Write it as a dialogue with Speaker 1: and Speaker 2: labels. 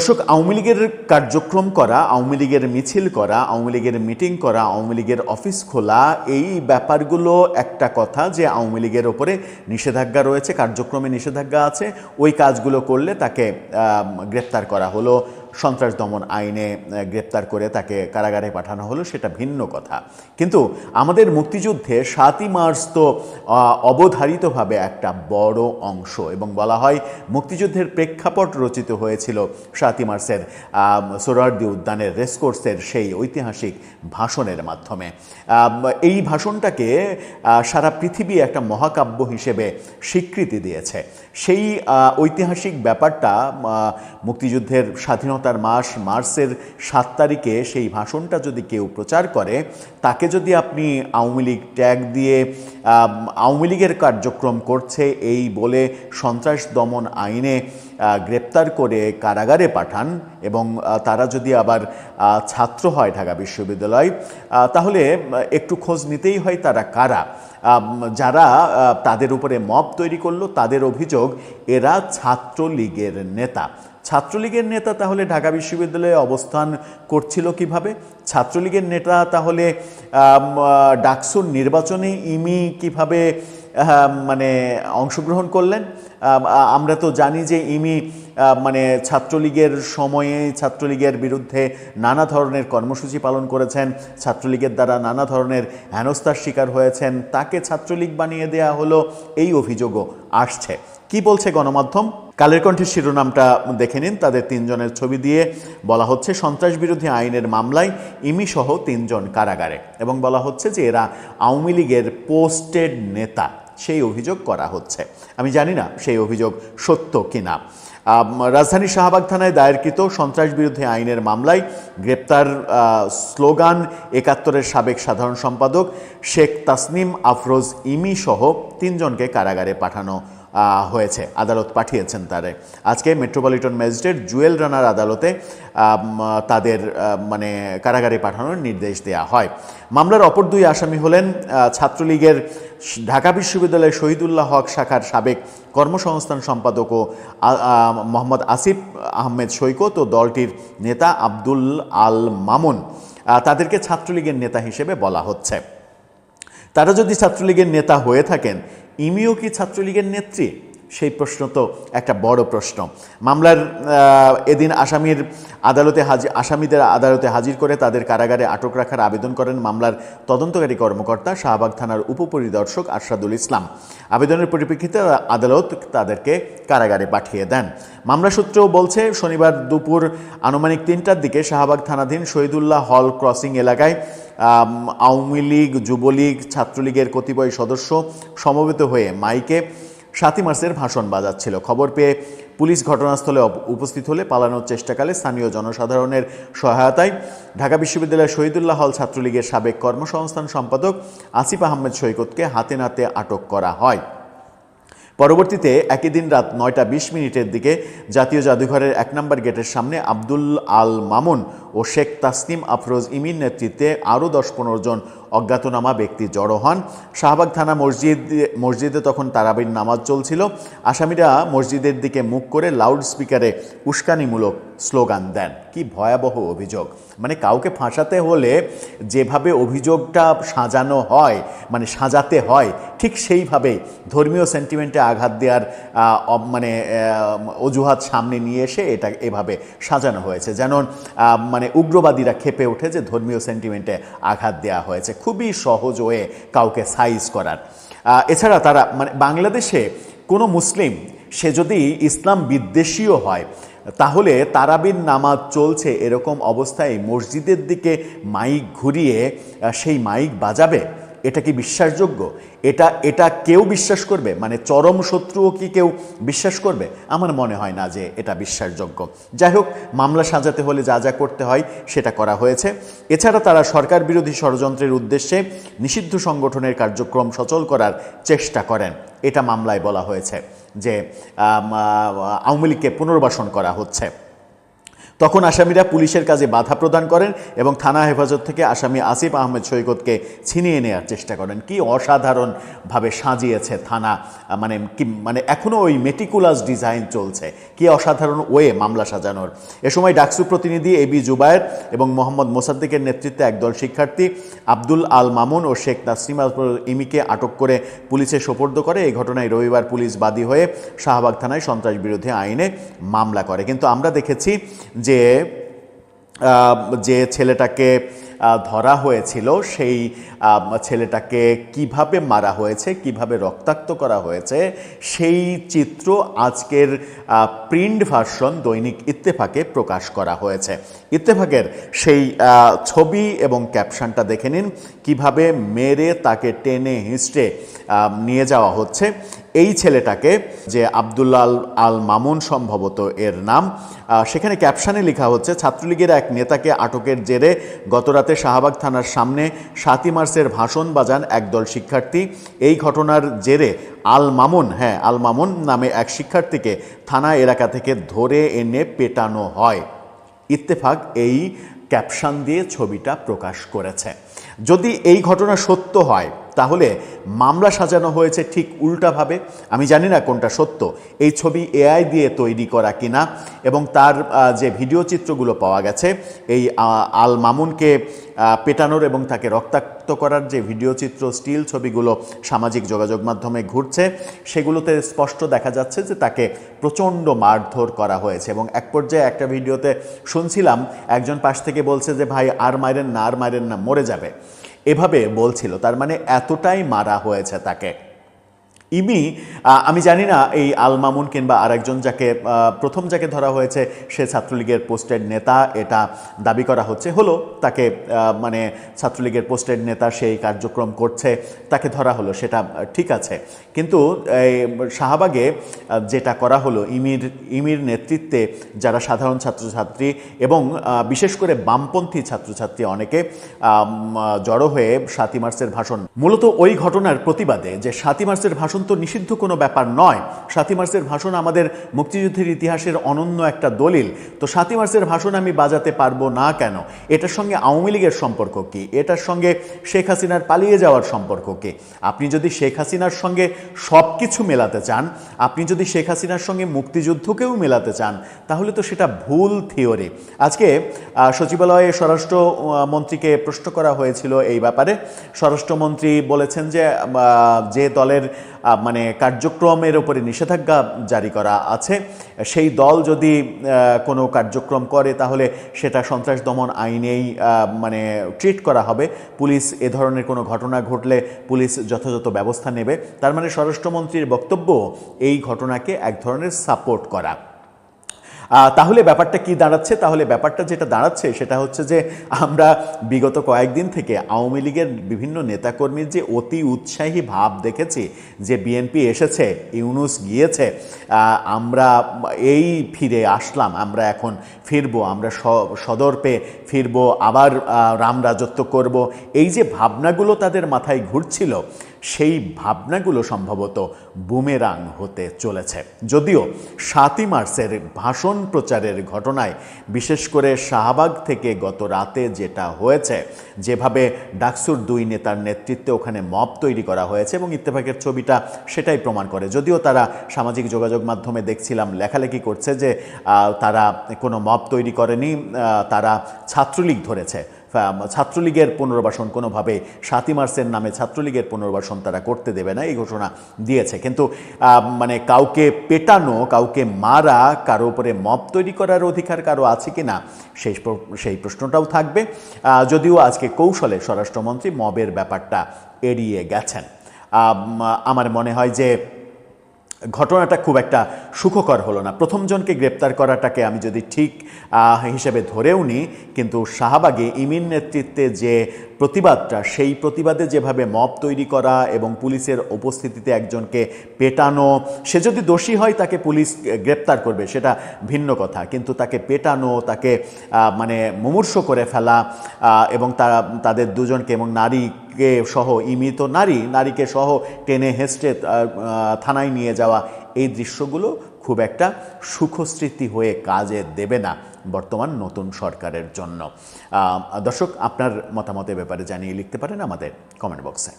Speaker 1: দর্শক, আওয়ামী লীগের কার্যক্রম করা, আওয়ামী লীগের মিছিল করা, আওয়ামী লীগের মিটিং করা, আওয়ামী লীগের অফিস খোলা, এই ব্যাপারগুলো একটা কথা যে আওয়ামী লীগের ওপরে নিষেধাজ্ঞা রয়েছে, কার্যক্রমে নিষেধাজ্ঞা আছে, ওই কাজগুলো করলে তাকে গ্রেপ্তার করা হলো, সন্ত্রাস দমন আইনে গ্রেপ্তার করে তাকে কারাগারে পাঠানো হলো, সেটা ভিন্ন কথা। কিন্তু আমাদের মুক্তিযুদ্ধে 7ই মার্চ তো অবধারিতভাবে একটা বড় অংশ, এবং বলা হয় মুক্তিযুদ্ধের প্রেক্ষাপট রচিত হয়েছিল 7ই মার্চের সোহরাওয়ার্দী উদ্যানের রেসকোর্সের সেই ঐতিহাসিক ভাষণের মাধ্যমে। এই ভাষণটাকে সারা পৃথিবী একটা মহাকাব্য হিসেবে স্বীকৃতি দিয়েছে। সেই ঐতিহাসিক ব্যাপারটা মুক্তিযুদ্ধের স্বাধীনতার মাস মার্চের 7 তারিখে সেই ভাষণটা যদি কেউ প্রচার করে, তাকে যদি আপনি আওয়ামী লীগ ট্যাগ দিয়ে আওয়ামী লীগের কার্যক্রম করছে এই বলে সন্ত্রাস দমন আইনে গ্রেপ্তার করে কারাগারে পাঠান, এবং তারা যদি আবার ছাত্র হয় ঢাকা বিশ্ববিদ্যালয়, তাহলে একটু খোঁজ নিতেই হয় তারা কারা। যারা তাদের উপরে মব তৈরি করলো, তাদের অভিযোগ এরা ছাত্রলীগের নেতা। ছাত্রলীগের নেতা তাহলে ঢাকা বিশ্ববিদ্যালয়ে অবস্থান করছিল কিভাবে? ছাত্রলীগের নেতা তাহলে ডাকসুর নির্বাচনে ইমি কিভাবে মানে অংশগ্রহণ করলেন? আমরা তো জানি যে ইমি মানে ছাত্রলীগের সময়ে ছাত্রলীগের বিরুদ্ধে নানা ধরনের কর্মসূচি পালন করেছেন, ছাত্রলীগের দ্বারা নানা ধরনের হেনস্থার শিকার হয়েছেন, তাকে ছাত্রলীগ বানিয়ে দেয়া হলো, এই অভিযোগও আসছে। কি বলছে গণমাধ্যম? কালের কণ্ঠের শিরোনামটা দেখে নিন। তাদের 3 জনের ছবি দিয়ে বলা হচ্ছে সন্ত্রাস বিরোধী আইনের মামলায় ইমি সহ 3 জন কারাগারে, এবং বলা হচ্ছে যে এরা আওয়ামী লীগের পোস্টেড নেতা, সেই অভিযোগ করা হচ্ছে। আমি জানি না সেই অভিযোগ সত্য কিনা। রাজধানীর শাহবাগ থানায় দায়েরকৃত সন্ত্রাস বিরোধী আইনের মামলায় গ্রেপ্তার স্লোগান 71-এর সাবেক সাধারণ সম্পাদক শেখ তাসনিম আফরোজ ইমি সহ 3 জনকে কারাগারে পাঠানো হয়েছে, আদালত পাঠিয়েছেন তারে। আজকে মেট্রোপলিটন ম্যাজিস্ট্রেট জুয়েল রানার আদালতে তাদের মানে কারাগারে পাঠানোর নির্দেশ দেয়া হয়। মামলার অপর 2 আসামি হলেন ছাত্রলীগের ঢাকা বিশ্ববিদ্যালয়ের শহীদুল্লাহ হক শাখার সাবেক কর্মসংস্থান সম্পাদক ও মোহাম্মদ আসিফ আহমেদ সৈকত ও দলটির নেতা আব্দুল আল মামুন। তাদেরকে ছাত্রলীগের নেতা হিসেবে বলা হচ্ছে। তারা যদি ছাত্রলীগের নেতা হয়ে থাকেন, ইমিও কি ছাত্রলীগের নেত্রী? সেই প্রশ্ন তো একটা বড় প্রশ্ন। মামলার এদিন আসামিদের আদালতে হাজির করে তাদের কারাগারে আটক রাখার আবেদন করেন মামলার তদন্তকারী কর্মকর্তা শাহবাগ থানার উপপরিদর্শক আরশাদুল ইসলাম। আবেদনের পরিপ্রেক্ষিতে আদালত তাদেরকে কারাগারে পাঠিয়ে দেন। মামলা সূত্র বলছে শনিবার দুপুর আনুমানিক 3টার দিকে শাহবাগ থানাধীন শহীদুল্লাহ হল ক্রসিং এলাকায় আওয়ামী লীগ, যুবলীগ, ছাত্রলীগের কতিপয় সদস্য সমবেত হয়ে মাইকে 7ই মার্চের ভাষণ বাজাচ্ছিল। খবর পেয়ে পুলিশ ঘটনাস্থলে উপস্থিত হলে পালানোর চেষ্টাকালে স্থানীয় জনসাধারণের সহায়তায় ঢাকা বিশ্ববিদ্যালয়ের শহীদুল্লাহ হল ছাত্রলীগের সাবেক কর্মসংস্থান সম্পাদক আসিফ আহমেদ সৈকতকে হাতে নাতে আটক করা হয়। পরবর্তীতে একই দিন রাত 9টা 20 মিনিটের দিকে জাতীয় জাদুঘরের 1 নম্বর গেটের সামনে আব্দুল আল মামুন ও শেখ তাসনিম আফরোজ ইমির নেতৃত্বে আরও 10-15 জন অজ্ঞাতনামা ব্যক্তি জড়ো হন। শাহবাগ থানা মসজিদে তখন তারাবির নামাজ চলছিল। আসামিরা মসজিদের দিকে মুখ করে লাউড স্পিকারে উস্কানিমূলক স্লোগান দেন। কি ভয়াবহ অভিযোগ! মানে কাউকে ফাঁসাতে হলে যেভাবে অভিযোগটা সাজানো হয়, মানে সাজাতে হয়, ঠিক সেইভাবেই ধর্মীয় সেন্টিমেন্টে আঘাত দেওয়ার মানে অজুহাত সামনে নিয়ে এসে এটা এভাবে সাজানো হয়েছে, যেন মানে উগ্রবাদীরা ক্ষেপে ওঠে যে ধর্মীয় সেন্টিমেন্টে আঘাত দেওয়া হয়েছে। খুবই সহজ ওয়ে কাউকে সাইজ করার। এছাড়া তারা মানে বাংলাদেশে কোনো মুসলিম সে যদি ইসলাম বিদ্বেষীও হয়, তাহলে তারাবির নামাজ চলছে এরকম অবস্থায় মসজিদের দিকে মাইক ঘুরিয়ে সেই মাইক বাজাবে? এটা কি বিশ্বাসযোগ্য? এটা কেউ বিশ্বাস করবে? মানে চরম শত্রুও কি কেউ বিশ্বাস করবে? আমার মনে হয় না যে এটা বিশ্বাসযোগ্য। যাই হোক, মামলা সাজাতে হলে যা যা করতে হয় সেটা করা হয়েছে। এছাড়া তারা সরকার বিরোধী ষড়যন্ত্রের উদ্দেশ্যে নিষিদ্ধ সংগঠনের কার্যক্রম সচল করার চেষ্টা করেন, এটা মামলায় বলা হয়েছে যে আওয়ামী লীগকে পুনর্বাসন করা হচ্ছে। তখন আসামিরা পুলিশের কাজে বাধা প্রদান করেন এবং থানা হেফাজত থেকে আসামি আসিফ আহমেদ সৈকতকে ছিনিয়ে নেওয়ার চেষ্টা করেন। কি অসাধারণভাবে সাজিয়েছে থানা, মানে এখনও ওই মেটিকুলাস ডিজাইন চলছে, কি অসাধারণ ওয়ে মামলা সাজানোর। এ সময় ডাকসু প্রতিনিধি এবি জুবায়ের এবং মোহাম্মদ মোসাদ্দেকের নেতৃত্বে একদল শিক্ষার্থী আব্দুল আল মামুন ও শেখ নাসিমা ইমিকে আটক করে পুলিশে সোপর্দ করে। এই ঘটনায় রবিবার পুলিশ বাদী হয়ে শাহবাগ থানায় সন্ত্রাস বিরোধী আইনে মামলা করে। কিন্তু আমরা দেখেছি যে ছেলেটাকে ধরা হয়েছিল সেই ছেলেটাকে কিভাবে মারা হয়েছে, কিভাবে রক্তাক্ত করা হয়েছে, সেই চিত্র আজকের প্রিন্ট ভার্সন দৈনিক ইত্তেফাকে প্রকাশ করা হয়েছে। ইত্তেফাকের সেই ছবি এবং ক্যাপশনটা দেখে নিন, কিভাবে মেরে তাকে টেনে হিঁচড়ে নিয়ে যাওয়া হচ্ছে। এই ছেলেটাকে, যে আব্দুল্লাহ আল মামুন সম্ভবত এর নাম, সেখানে ক্যাপশনে লেখা হচ্ছে, ছাত্রলীগের এক নেতাকে আটকের জেরে গতরাতে শাহবাগ থানার সামনে ৭ই মার্চের ভাষণ বাজান একদল শিক্ষার্থী। এই ঘটনার জেরে আল মামুন নামে এক শিক্ষার্থীকে থানা এলাকা থেকে ধরে এনে পেটানো হয়। ইত্তেফাক এই ক্যাপশন দিয়ে ছবিটা প্রকাশ করেছে। যদি এই ঘটনা সত্য হয় তাহলে মামলা সাজানো হয়েছে ঠিক উল্টাভাবে। আমি জানি না কোনটা সত্য, এই ছবি এআই দিয়ে তৈরি করা কিনা, এবং তার যে ভিডিও চিত্রগুলো পাওয়া গেছে এই আল মামুনকে পেটানোর এবং তাকে রক্তাক্ত করার যে ভিডিও চিত্র, স্টিল ছবিগুলো সামাজিক যোগাযোগ মাধ্যমে ঘুরছে, সেগুলোতে স্পষ্ট দেখা যাচ্ছে যে তাকে প্রচণ্ড মারধর করা হয়েছে। এবং এক পর্যায়ে একটা ভিডিওতে শুনছিলাম একজন পাশ থেকে বলছে যে ভাই আর মারেন না, মরে যাবে, এভাবে বলছিল। তার মানে এতটাই মারা হয়েছে তাকে। আমি জানি না এই আল মামুন কিংবা আরেকজন যাকে প্রথম যাকে ধরা হয়েছে সে ছাত্রলীগের পোস্টেড নেতা, এটা দাবি করা হচ্ছে, হলো তাকে ছাত্রলীগের পোস্টেড নেতা, সেই কার্যক্রম করছে, তাকে ধরা হলো, সেটা ঠিক আছে। কিন্তু শাহবাগে যেটা করা হলো, ইমির নেতৃত্বে যারা সাধারণ ছাত্রছাত্রী এবং বিশেষ করে বামপন্থী ছাত্রছাত্রী অনেকে জড়ো হয়ে ৭ই মার্চের ভাষণ, মূলত ওই ঘটনার প্রতিবাদে, যে ৭ই মার্চের ভাষণ তো নিষিদ্ধ কোনো ব্যাপার নয়, ৭ই মার্চের ভাষণ আমাদের মুক্তিযুদ্ধের ইতিহাসের অনন্য একটা দলিল, তো ৭ই মার্চের ভাষণ আমি বাজাতে পারবো না কেন? এটার সঙ্গে আওয়ামী লীগের সম্পর্ক কি? এটার সঙ্গে শেখ হাসিনার পালিয়ে যাওয়ার সম্পর্ক কি? আপনি যদি শেখ হাসিনার সঙ্গে সব কিছু মেলাতে চান, আপনি যদি শেখ হাসিনার সঙ্গে মুক্তিযুদ্ধকেও মেলাতে চান, তাহলে তো সেটা ভুল থিওরি। আজকে সচিবালয়ে স্বরাষ্ট্রমন্ত্রীকে প্রশ্ন করা হয়েছিল এই ব্যাপারে। স্বরাষ্ট্রমন্ত্রী বলেছেন যে দলের কার্যক্রমের উপরে নিষেধাজ্ঞা জারি করা আছে, সেই দল যদি কোনো কার্যক্রম করে তাহলে সেটা সন্ত্রাস দমন আইনেই ট্রিট করা হবে। পুলিশ এ ধরনের কোনো ঘটনা ঘটলে পুলিশ যথাযথ ব্যবস্থা নেবে। তার মানে স্বরাষ্ট্রমন্ত্রীর বক্তব্য এই ঘটনাকে এক ধরনের সাপোর্ট করা। তাহলে ব্যাপারটা কি দাঁড়াচ্ছে? তাহলে ব্যাপারটা যেটা দাঁড়াচ্ছে সেটা হচ্ছে যে আমরা বিগত কয়েকদিন থেকে আওয়ামী লীগের বিভিন্ন নেতাকর্মীর যে অতি উৎসাহী ভাব দেখেছি, যে বিএনপি এসেছে, ইউনূস গিয়েছে, আমরা এই ফিরে আসলাম, আমরা এখন ফিরবো, আমরা সদর্পে ফিরবো, আবার রাম রাজত্ব করব, এই যে ভাবনাগুলো তাদের মাথায় ঘুরছিল, সেই ভাবনাগুলো সম্ভবত বুমেরাং হতে চলেছে। যদিও ৭ই মার্চের ভাষণ প্রচারের ঘটনায়, বিশেষ করে শাহবাগ থেকে গত রাতে যেটা হয়েছে, যেভাবে ডাকসুর ২ নেতার নেতৃত্বে ওখানে মব তৈরি করা হয়েছে, এবং ইত্তেফাকের ছবিটা সেটাই প্রমাণ করে। যদিও তারা সামাজিক যোগাযোগ মাধ্যমে দেখছিলাম লেখালেখি করছে যে তারা কোনো মব তৈরি করেনি, তারা ছাত্রলীগ ধরেছে, ছাত্রলীগের পুনর্বাসন কোনোভাবে ৭ই মার্চের নামে ছাত্রলীগের পুনর্বাসন তারা করতে দেবে না, এই ঘোষণা দিয়েছে। কিন্তু কাউকে পেটানো, কাউকে মারা, কারো উপরে মব তৈরি করার অধিকার কারো আছে কি না, সেই প্রশ্নটাও থাকবে। যদিও আজকে কৌশলে স্বরাষ্ট্রমন্ত্রী মবের ব্যাপারটা এড়িয়ে গেছেন। আমার মনে হয় যে ঘটনাটা খুব একটা সুখকর হলো না। প্রথম জনকে গ্রেপ্তার করাটাকে আমি যদি ঠিক হিসেবে ধরেও নিই, কিন্তু শাহবাগে ইমির নেতৃত্বে যে প্রতিবাদটা, সেই প্রতিবাদে যেভাবে মব তৈরি করা এবং পুলিশের উপস্থিতিতে একজনকে পেটানো, সে যদি দোষী হয় তাকে পুলিশ গ্রেপ্তার করবে, সেটা ভিন্ন কথা, কিন্তু তাকে পেটানো, তাকে মুমূর্ষ করে ফেলা, এবং তাদের দুজনকে এবং নারীকে সহ, ইমি তো নারীকে সহ টেনে হেঁচড়ে থানায় নিয়ে যাওয়া, এই দৃশ্যগুলো খুব একটা সুখস্মৃতি হয়ে কাজে দেবে না বর্তমান নতুন সরকারের জন্য। দর্শক, আপনার মতামতের ব্যাপারে জানিয়ে লিখতে পারেন আমাদের কমেন্ট বক্সে।